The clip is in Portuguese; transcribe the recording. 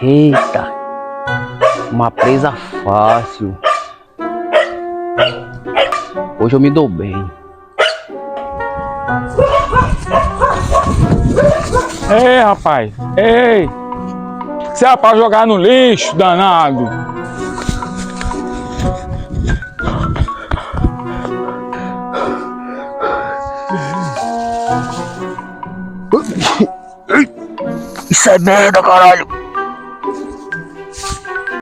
Eita, uma presa fácil. Hoje eu me dou bem. Ei, rapaz, ei! Você é pra jogar no lixo, danado! Isso é merda, caralho!